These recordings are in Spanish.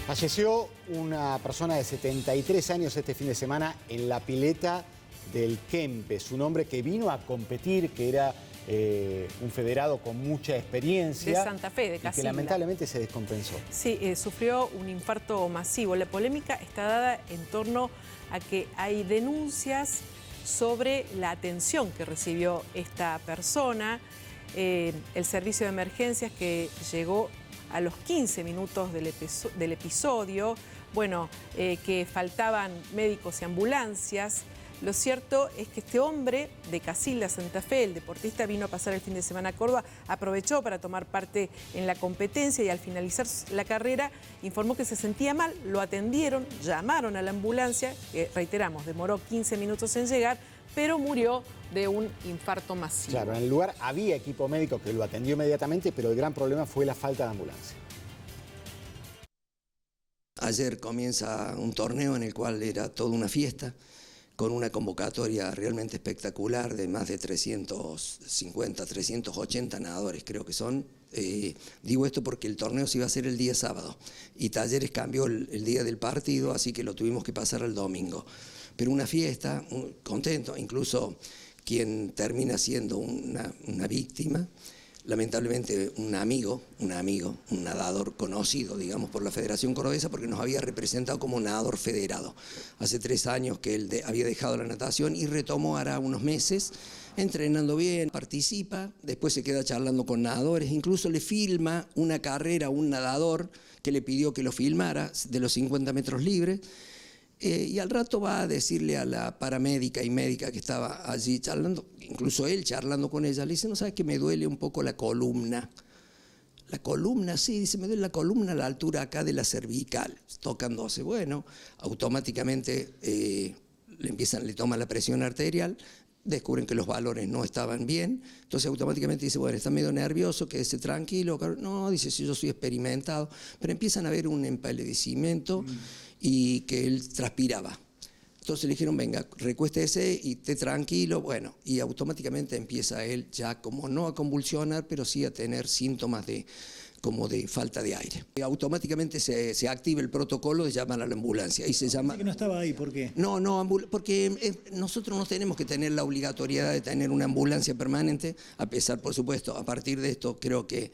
Falleció una persona de 73 años este fin de semana en la pileta del Kempes, un hombre que vino a competir, que era un federado con mucha experiencia. De Santa Fe, de Casilda. Y que lamentablemente se descompensó. Sí, sufrió un infarto masivo. La polémica está dada en torno a que hay denuncias sobre la atención que recibió esta persona. El servicio de emergencias que llegó a los 15 minutos del episodio, bueno, que faltaban médicos y ambulancias. Lo cierto es que este hombre de Casilda, Santa Fe, el deportista, vino a pasar el fin de semana a Córdoba, aprovechó para tomar parte en la competencia y al finalizar la carrera informó que se sentía mal, lo atendieron, llamaron a la ambulancia, que reiteramos, demoró 15 minutos en llegar, pero murió de un infarto masivo. Claro, en el lugar había equipo médico que lo atendió inmediatamente, pero el gran problema fue la falta de ambulancia. Ayer comienza un torneo en el cual era toda una fiesta, con una convocatoria realmente espectacular de más de 350, 380 nadadores creo que son. Digo esto porque el torneo se iba a hacer el día sábado y Talleres cambió el día del partido, así que lo tuvimos que pasar al domingo. Pero una fiesta, contento, incluso quien termina siendo una víctima, lamentablemente un amigo, un nadador conocido, digamos, por la Federación Cordobesa, porque nos había representado como nadador federado. Hace 3 años que él había dejado la natación y retomó ahora unos meses, entrenando bien, participa, después se queda charlando con nadadores, incluso le filma una carrera a un nadador que le pidió que lo filmara de los 50 metros libres. Y al rato va a decirle a la paramédica y médica que estaba allí charlando, incluso él charlando con ella, le dice, ¿no sabes que me duele un poco la columna? La columna, sí, dice, me duele la columna a la altura acá de la cervical, tocándose. Bueno, automáticamente le toman la presión arterial, descubren que los valores no estaban bien, entonces automáticamente dice, bueno, está medio nervioso, quédese tranquilo. No, dice, sí, yo soy experimentado, pero empiezan a ver un empaledecimiento y que él transpiraba. Entonces le dijeron, venga, recuéstese y esté tranquilo, bueno, y automáticamente empieza él ya como no a convulsionar, pero sí a tener síntomas como de falta de aire. Automáticamente se activa el protocolo de llamar a la ambulancia y se llama... ¿Que no estaba ahí? ¿Por qué? No, porque nosotros no tenemos que tener la obligatoriedad de tener una ambulancia permanente, a pesar, por supuesto, a partir de esto creo que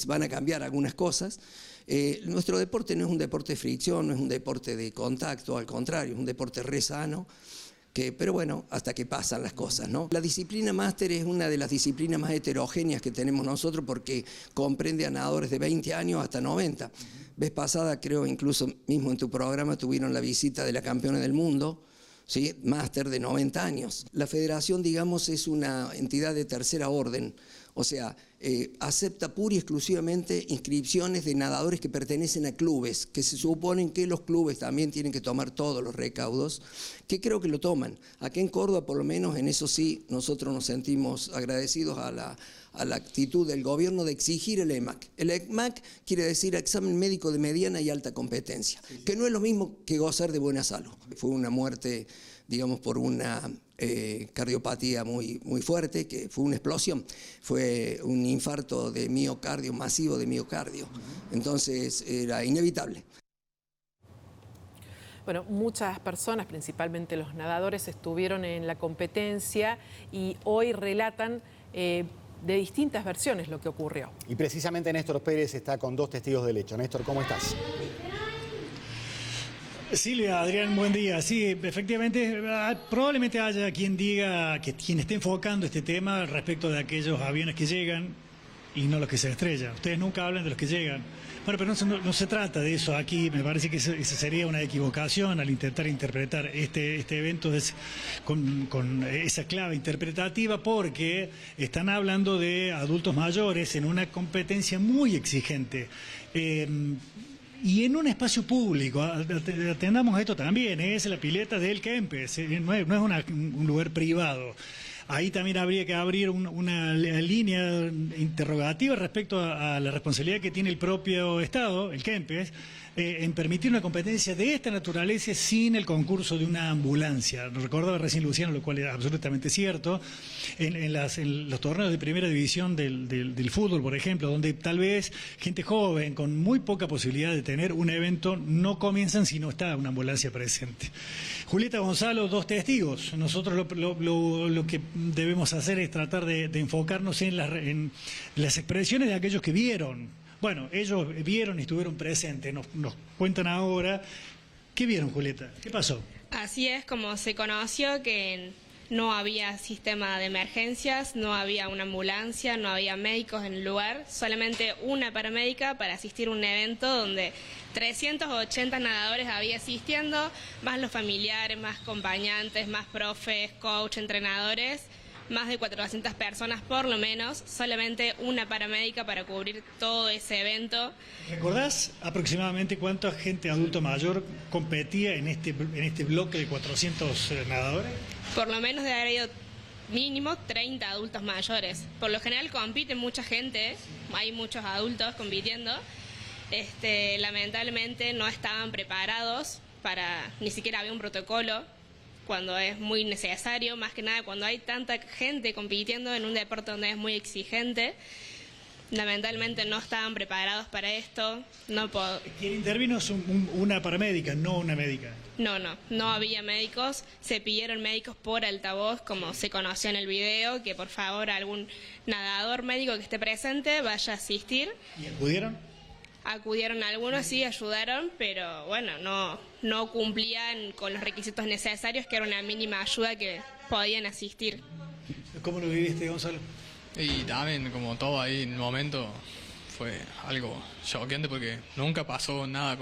van a cambiar algunas cosas. Nuestro deporte no es un deporte de fricción, no es un deporte de contacto, al contrario, es un deporte re sano. Pero bueno, hasta que pasan las cosas, ¿no? La disciplina máster es una de las disciplinas más heterogéneas que tenemos nosotros porque comprende a nadadores de 20 años hasta 90. Vez pasada, creo, incluso mismo en tu programa tuvieron la visita de la campeona del mundo, ¿sí? Máster de 90 años. La federación, digamos, es una entidad de tercera orden, o sea, acepta pura y exclusivamente inscripciones de nadadores que pertenecen a clubes, que se suponen que los clubes también tienen que tomar todos los recaudos, que creo que lo toman. Aquí en Córdoba, por lo menos, en eso sí, nosotros nos sentimos agradecidos a la actitud del gobierno de exigir el EMAC. El EMAC quiere decir examen médico de mediana y alta competencia, que no es lo mismo que gozar de buena salud. Fue una muerte, digamos, por una cardiopatía muy fuerte, que fue una explosión, fue un infarto de miocardio, masivo de miocardio, entonces era inevitable. Bueno, muchas personas, principalmente los nadadores, estuvieron en la competencia y hoy relatan de distintas versiones lo que ocurrió. Y precisamente Néstor Pérez está con 2 testigos del hecho. Néstor, ¿cómo estás? Silvia, Adrián, buen día. Sí, efectivamente, probablemente haya quien diga, quien esté enfocando este tema respecto de aquellos aviones que llegan y no los que se estrellan. Ustedes nunca hablan de los que llegan. Bueno, pero no se trata de eso aquí. Me parece que esa sería una equivocación al intentar interpretar este evento con esa clave interpretativa, porque están hablando de adultos mayores en una competencia muy exigente. Y en un espacio público, atendamos esto también, es la pileta del Kempes, no es un lugar privado. ahí también habría que abrir una línea interrogativa respecto a la responsabilidad que tiene el propio Estado, el Kempes, en permitir una competencia de esta naturaleza sin el concurso de una ambulancia. Nos recordaba recién Luciano, lo cual es absolutamente cierto, en los torneos de primera división del fútbol, por ejemplo, donde tal vez gente joven con muy poca posibilidad de tener un evento no comienzan si no está una ambulancia presente. Julieta, Gonzalo, dos testigos. Nosotros lo que debemos hacer es tratar de enfocarnos en las expresiones de aquellos que vieron. Bueno, ellos vieron y estuvieron presentes, nos cuentan ahora. ¿Qué vieron, Julieta? ¿Qué pasó? Así es como se conoció que no había sistema de emergencias, no había una ambulancia, no había médicos en el lugar, solamente una paramédica para asistir a un evento donde 380 nadadores había asistiendo, más los familiares, más acompañantes, más profes, coach, entrenadores, más de 400 personas por lo menos, solamente una paramédica para cubrir todo ese evento. ¿Recordás aproximadamente cuánta gente adulto mayor competía en este bloque de 400 nadadores? Por lo menos debe haber ido mínimo 30 adultos mayores. Por lo general compite mucha gente, hay muchos adultos compitiendo. Lamentablemente no estaban preparados ni siquiera había un protocolo cuando es muy necesario, más que nada cuando hay tanta gente compitiendo en un deporte donde es muy exigente. Lamentablemente no estaban preparados para esto. ¿Quién intervino es una paramédica, no una médica? No había médicos. Se pidieron médicos por altavoz, como se conoció en el video, que por favor algún nadador médico que esté presente vaya a asistir. ¿Y acudieron? Acudieron algunos, sí, ayudaron, pero bueno, no cumplían con los requisitos necesarios, que era una mínima ayuda que podían asistir. ¿Cómo lo viviste, Gonzalo? Y también, como todo ahí en el momento, fue algo choqueante porque nunca pasó nada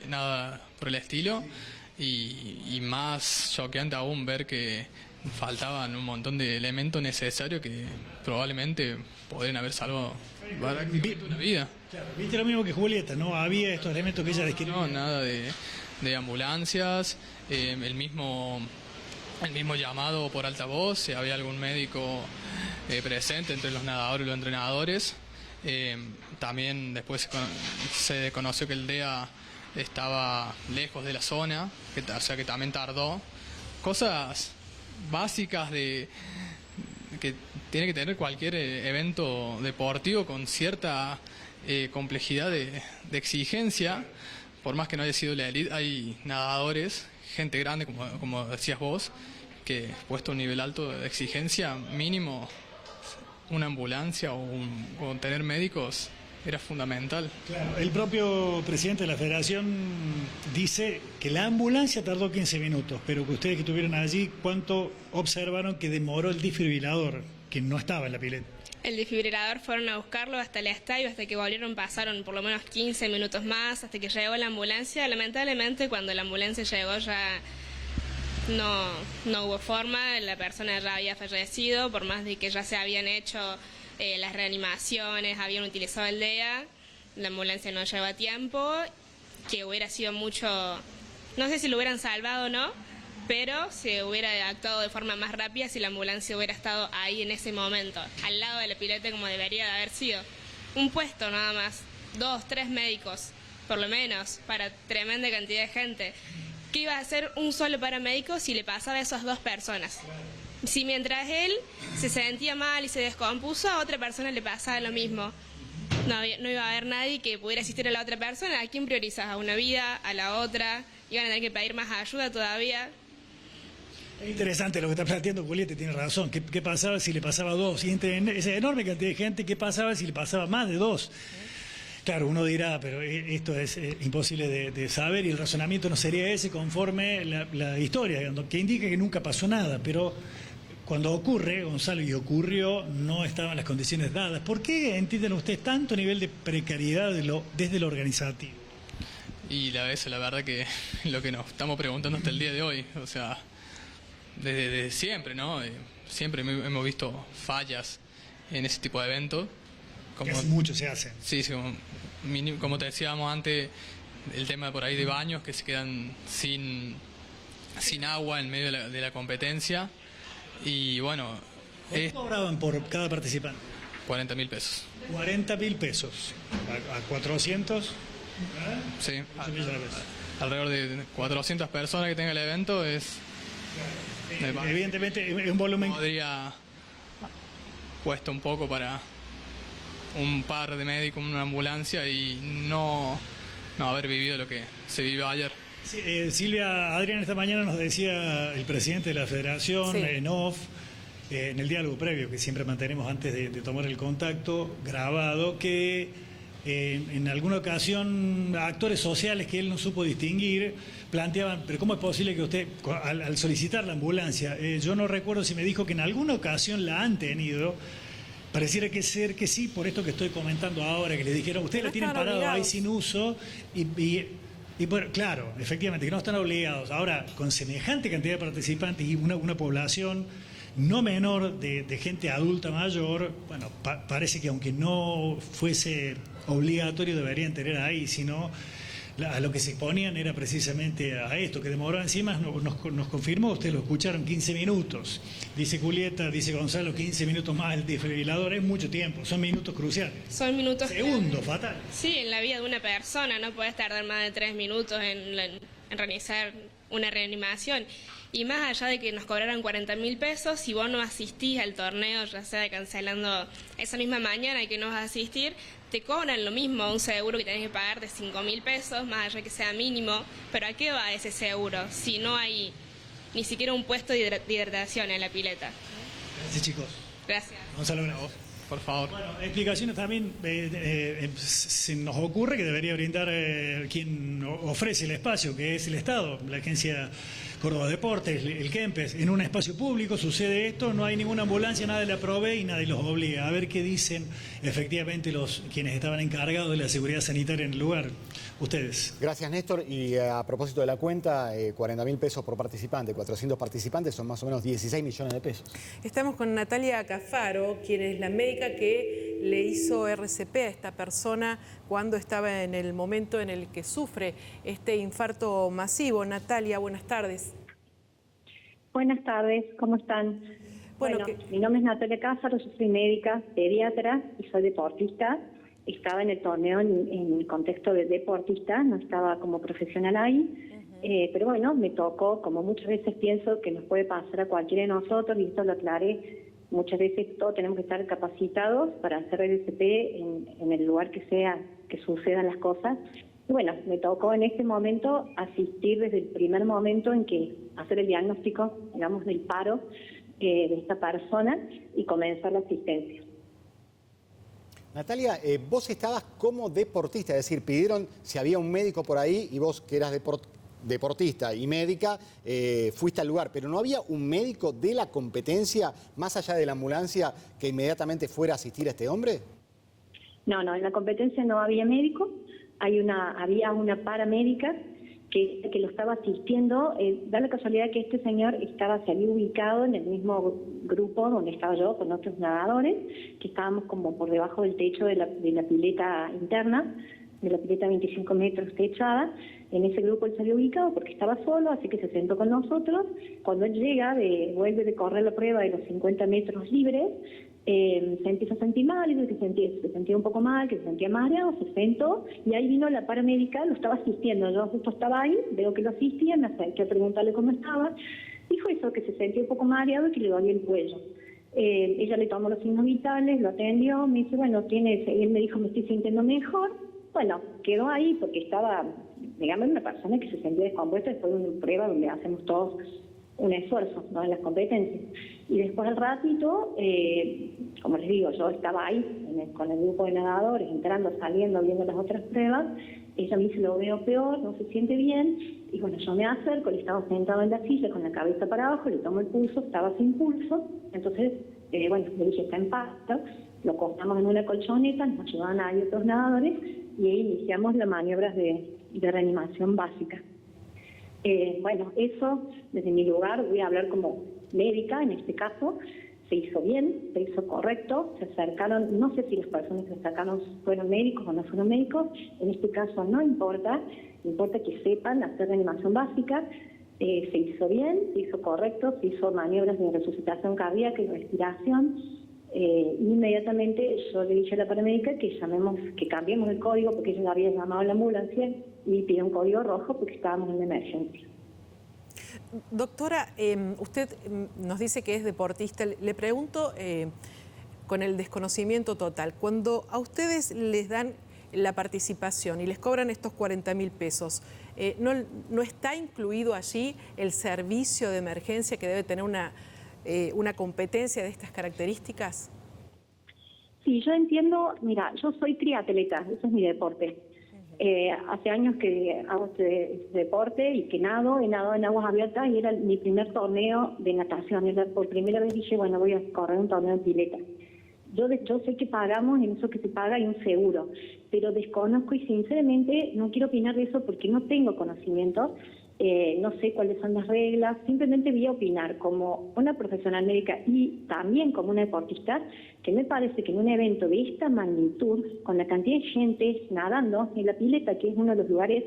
nada por el estilo, y más choqueante aún ver que faltaban un montón de elementos necesarios que probablemente podrían haber salvado prácticamente una vida. Claro, viste lo mismo que Julieta, ¿no? Había estos elementos que ella describió. No, nada de ambulancias, el mismo llamado por altavoz, si había algún médico presente entre los nadadores y los entrenadores. También después se conoció que el DEA estaba lejos de la zona, o sea que también tardó. Cosas básicas que tiene que tener cualquier evento deportivo con cierta complejidad de exigencia. Por más que no haya sido la elite, hay nadadores, gente grande, como decías vos, que puesto un nivel alto de exigencia, mínimo una ambulancia o tener médicos era fundamental. Claro, el propio presidente de la federación dice que la ambulancia tardó 15 minutos, pero que ustedes que estuvieron allí, ¿cuánto observaron que demoró el desfibrilador, que no estaba en la pileta? El desfibrilador fueron a buscarlo hasta el estadio, hasta que volvieron pasaron por lo menos 15 minutos más, hasta que llegó la ambulancia. Lamentablemente cuando la ambulancia llegó ya no hubo forma, la persona ya había fallecido, por más de que ya se habían hecho las reanimaciones, habían utilizado el DEA, la ambulancia no llegó a tiempo, que hubiera sido mucho, no sé si lo hubieran salvado o no, pero se hubiera actuado de forma más rápida si la ambulancia hubiera estado ahí en ese momento, al lado de la pileta como debería de haber sido. Un puesto nada más, 2, 3 médicos, por lo menos, para tremenda cantidad de gente. ¿Qué iba a hacer un solo paramédico si le pasaba a esas 2 personas? Si mientras él se sentía mal y se descompuso, a otra persona le pasaba lo mismo. No iba a haber nadie que pudiera asistir a la otra persona. ¿A quién priorizas? ¿A una vida? ¿A la otra? ¿Iban a tener que pedir más ayuda todavía? Es interesante lo que está planteando Julieta, tiene razón. ¿Qué pasaba si le pasaba a 2? Y entre esa enorme cantidad de gente, ¿qué pasaba si le pasaba más de 2? Claro, uno dirá, pero esto es imposible de saber y el razonamiento no sería ese conforme la historia, que indica que nunca pasó nada, pero cuando ocurre, Gonzalo, y ocurrió, no estaban las condiciones dadas. ¿Por qué entienden ustedes tanto nivel de precariedad desde lo organizativo? Y la verdad que lo que nos estamos preguntando hasta el día de hoy, o sea, desde siempre, ¿no? Siempre hemos visto fallas en ese tipo de eventos. Hace mucho se hace. Sí, como te decíamos antes, el tema por ahí de baños que se quedan sin agua en medio de la competencia. Y bueno, ¿Cuánto cobraban por cada participante? 40.000 pesos. 40.000 pesos. A 400. Sí, 8 millones de pesos. alrededor de 400 personas que tenga el evento es... Evidentemente es un volumen. Podría cuesta un poco para un par de médicos, una ambulancia y no haber vivido lo que se vivió ayer. Sí, Silvia, Adrián, esta mañana nos decía el presidente de la Federación, Sí. en off, en el diálogo previo que siempre mantenemos antes de tomar el contacto grabado, que en alguna ocasión actores sociales que él no supo distinguir planteaban, pero ¿cómo es posible que usted, al solicitar la ambulancia, yo no recuerdo si me dijo que en alguna ocasión la han tenido, pareciera que ser que sí, por esto que estoy comentando ahora, que le dijeron, ustedes No la tienen están parado ahí obligados. sin uso y bueno, claro, efectivamente, que no están obligados. Ahora, con semejante cantidad de participantes y una población no menor de gente adulta mayor, bueno, parece que aunque no fuese obligatorio deberían tener ahí, sino a lo que se exponían era precisamente a esto, que demoró encima, nos confirmó, ustedes lo escucharon, 15 minutos. Dice Julieta, dice Gonzalo, 15 minutos más el desfibrilador, es mucho tiempo, son minutos cruciales. Son minutos... Segundos, fatal. Sí, en la vida de una persona, no puedes tardar más de 3 minutos en realizar una reanimación. Y más allá de que nos cobraran 40.000 pesos, si vos no asistís al torneo, ya sea cancelando esa misma mañana y que no vas a asistir, te cobran lo mismo, un seguro que tenés que pagar de 5.000 pesos, más allá que sea mínimo. Pero ¿a qué va ese seguro si no hay ni siquiera un puesto de hidratación en la pileta? Gracias, chicos. Gracias. Gonzalo Bravo. Por favor. Bueno, explicaciones también se nos ocurre que debería brindar quien ofrece el espacio, que es el Estado, la Agencia Córdoba Deportes, el Kempes. En un espacio público sucede esto, no hay ninguna ambulancia, nadie la provee y nadie los obliga. A ver qué dicen efectivamente quienes estaban encargados de la seguridad sanitaria en el lugar. Ustedes. Gracias, Néstor. Y a propósito de la cuenta, 40.000 pesos por participante, 400 participantes, son más o menos 16 millones de pesos. Estamos con Natalia Cafaro, quien es la médica que le hizo RCP a esta persona cuando estaba en el momento en el que sufre este infarto masivo. Natalia, buenas tardes. Buenas tardes, ¿cómo están? Bueno, Mi nombre es Natalia Cafaro, yo soy médica, pediatra y soy deportista. Estaba en el torneo en el contexto de deportista, no estaba como profesional ahí. Pero bueno, me tocó, como muchas veces pienso que nos puede pasar a cualquiera de nosotros, y esto lo aclaré, muchas veces todos tenemos que estar capacitados para hacer RCP en el lugar que sea, que sucedan las cosas. Y bueno, me tocó en este momento asistir desde el primer momento en que hacer el diagnóstico, digamos, del paro de esta persona y comenzar la asistencia. Natalia, vos estabas como deportista, es decir, pidieron si había un médico por ahí y vos que eras deportista y médica, fuiste al lugar, pero ¿no había un médico de la competencia, más allá de la ambulancia, que inmediatamente fuera a asistir a este hombre? No, en la competencia no había médico, había una paramédica que lo estaba asistiendo. Da la casualidad que este señor se había ubicado en el mismo grupo donde estaba yo con otros nadadores, que estábamos como por debajo del techo de la pileta interna, de la pileta 25 metros techada. En ese grupo él se había ubicado porque estaba solo, así que se sentó con nosotros. Cuando él llega, vuelve de correr la prueba de los 50 metros libres, se empieza a sentir mal, y se sentía un poco mal, que se sentía mareado, se sentó, y ahí vino la paramédica, lo estaba asistiendo. Yo justo estaba ahí, veo que lo asistía, me acerqué a preguntarle cómo estaba. Dijo eso, que se sentía un poco mareado y que le dolía el cuello. Ella le tomó los signos vitales, lo atendió, me dice, bueno, él me dijo, me estoy sintiendo mejor. Bueno, quedó ahí porque estaba, digamos, una persona que se sentía descompuesta después de una prueba donde hacemos todos un esfuerzo, ¿no?, en las competencias. Y después al ratito, como les digo, yo estaba ahí con el grupo de nadadores, entrando, saliendo, viendo las otras pruebas. Ella me dice, lo veo peor, no se siente bien. Y bueno, yo me acerco, él estaba sentado en la silla con la cabeza para abajo, le tomo el pulso, estaba sin pulso. Entonces, bueno, le dije, está en pasta. Lo acostamos en una colchoneta, nos ayudaban ahí otros nadadores y ahí iniciamos las maniobras de reanimación básica. Bueno, eso desde mi lugar, voy a hablar como médica en este caso, se hizo bien, se hizo correcto, se acercaron, no sé si las personas que se acercaron fueron médicos o no fueron médicos, en este caso no importa, importa que sepan hacer reanimación básica. Se hizo bien, se hizo correcto, se hizo maniobras de resucitación cardíaca y respiración. Inmediatamente yo le dije a la paramédica que cambiemos el código porque ella había llamado a la ambulancia y pidió un código rojo porque estábamos en emergencia. Doctora, usted nos dice que es deportista. Le pregunto con el desconocimiento total, cuando a ustedes les dan la participación y les cobran estos 40.000 pesos, ¿no está incluido allí el servicio de emergencia que debe tener una competencia de estas características? Sí, yo entiendo, mira, yo soy triatleta, eso es mi deporte. Hace años que hago este deporte y que he nadado en aguas abiertas y era mi primer torneo de natación. Por primera vez dije, bueno, voy a correr un torneo de pileta. Yo sé que pagamos, en eso que se paga hay un seguro, pero desconozco y sinceramente no quiero opinar de eso porque no tengo conocimiento, no sé cuáles son las reglas, simplemente voy a opinar como una profesional médica y también como una deportista, que me parece que en un evento de esta magnitud, con la cantidad de gente nadando en la pileta, que es uno de los lugares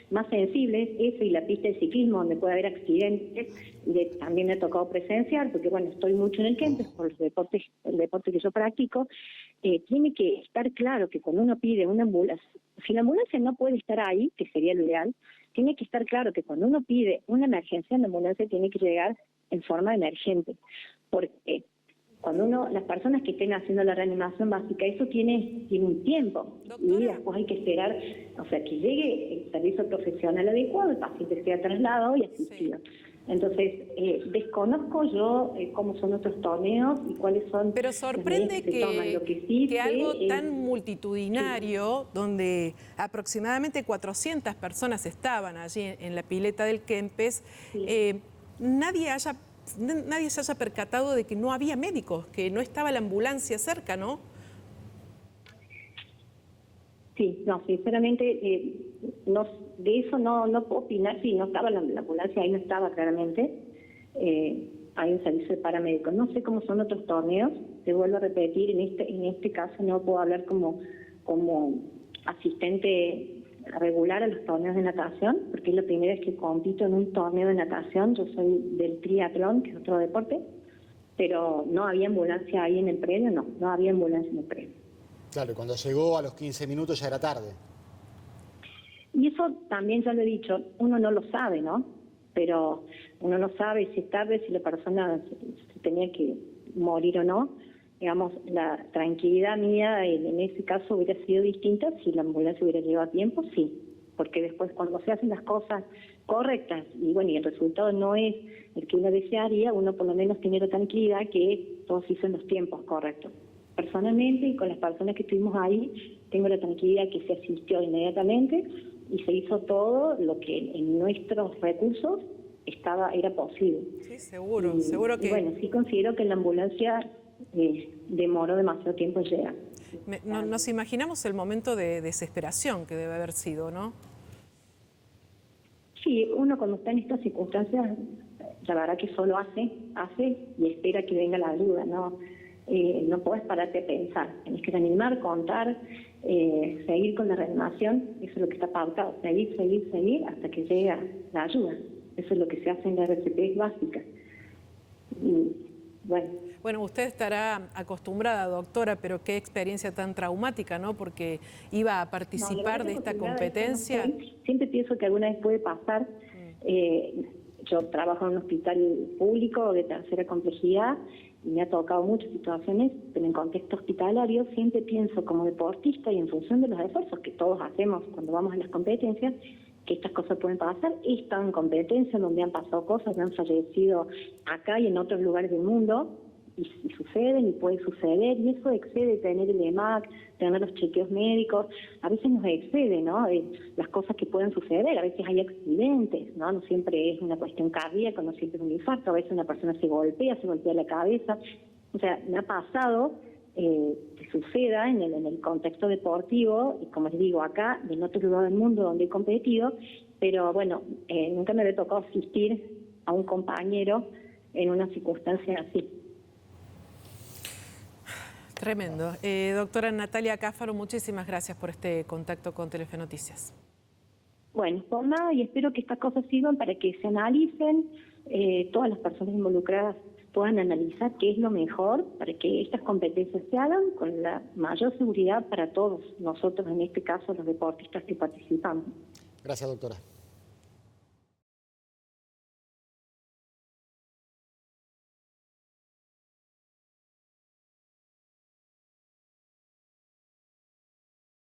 más sensibles, eso y la pista de ciclismo donde puede haber accidentes, también me ha tocado presenciar, porque bueno, estoy mucho en el Kempes por el deporte que yo practico, tiene que estar claro que cuando uno pide una ambulancia, si la ambulancia no puede estar ahí, que sería lo ideal, tiene que estar claro que cuando uno pide una emergencia, la ambulancia tiene que llegar en forma emergente, porque cuando las personas que estén haciendo la reanimación básica, eso tiene un tiempo. ¿Doctora? Y después hay que esperar, o sea, que llegue el servicio profesional adecuado, el paciente sea trasladado y asistido. Sí. Entonces, desconozco yo cómo son otros torneos y cuáles son... Pero sorprende que algo tan multitudinario, donde aproximadamente 400 personas estaban allí en la pileta del Kempes, sí. Nadie se haya percatado de que no había médicos, que no estaba la ambulancia cerca, ¿no? Sí, no, sinceramente, de eso no puedo opinar. Sí, no estaba la ambulancia, ahí no estaba claramente. Hay un servicio de paramédicos. No sé cómo son otros torneos, te vuelvo a repetir, en este caso no puedo hablar como asistente regular a los torneos de natación, porque es la primera vez que compito en un torneo de natación. Yo soy del triatlón, que es otro deporte, pero no había ambulancia ahí en el predio, no había ambulancia en el predio. Claro, y cuando llegó a los 15 minutos ya era tarde. Y eso también ya lo he dicho, uno no lo sabe, ¿no? Pero uno no sabe si es tarde, si la persona se tenía que morir o no. Digamos, la tranquilidad mía en ese caso hubiera sido distinta si la ambulancia hubiera llegado a tiempo, sí. Porque después cuando se hacen las cosas correctas y bueno, y el resultado no es el que uno desearía, uno por lo menos tiene la tranquilidad que todos hizo en los tiempos correctos. Personalmente y con las personas que estuvimos ahí, tengo la tranquilidad que se asistió inmediatamente y se hizo todo lo que en nuestros recursos era posible. Sí, seguro que... Y bueno, sí considero que la ambulancia demoró demasiado tiempo en llegar. Nos imaginamos el momento de desesperación que debe haber sido, ¿no? Sí, uno cuando está en estas circunstancias, la verdad que solo hace y espera que venga la ayuda, ¿no? No podés pararte a pensar, tenés que reanimar, contar, seguir con la reanimación, eso es lo que está pautado, seguir hasta que llegue la ayuda. Eso es lo que se hace en la RCP básica. Y, bueno, usted estará acostumbrada, doctora, pero qué experiencia tan traumática, ¿no? Porque iba a participar de esta competencia. Siempre pienso que alguna vez puede pasar. Yo trabajo en un hospital público de tercera complejidad y me ha tocado muchas situaciones, pero en contexto hospitalario siempre pienso como deportista y en función de los esfuerzos que todos hacemos cuando vamos a las competencias, que estas cosas pueden pasar. He estado en competencias donde han pasado cosas, han fallecido acá y en otros lugares del mundo, y suceden y puede suceder, y eso excede tener el EMAC, tener los chequeos médicos, a veces nos excede, ¿no? Las cosas que pueden suceder, a veces hay accidentes, ¿no? No siempre es una cuestión cardíaca, no siempre es un infarto, a veces una persona se golpea la cabeza, o sea, me ha pasado que suceda en el contexto deportivo, y como les digo, acá, en otro lugar del mundo donde he competido, pero bueno, nunca me había tocado asistir a un compañero en una circunstancia así. Tremendo. Doctora Natalia Cáfaro, muchísimas gracias por este contacto con Telefe Noticias. Bueno, por nada, y espero que estas cosas sirvan para que se analicen, todas las personas involucradas puedan analizar qué es lo mejor para que estas competencias se hagan con la mayor seguridad para todos nosotros, en este caso los deportistas que participamos. Gracias, doctora.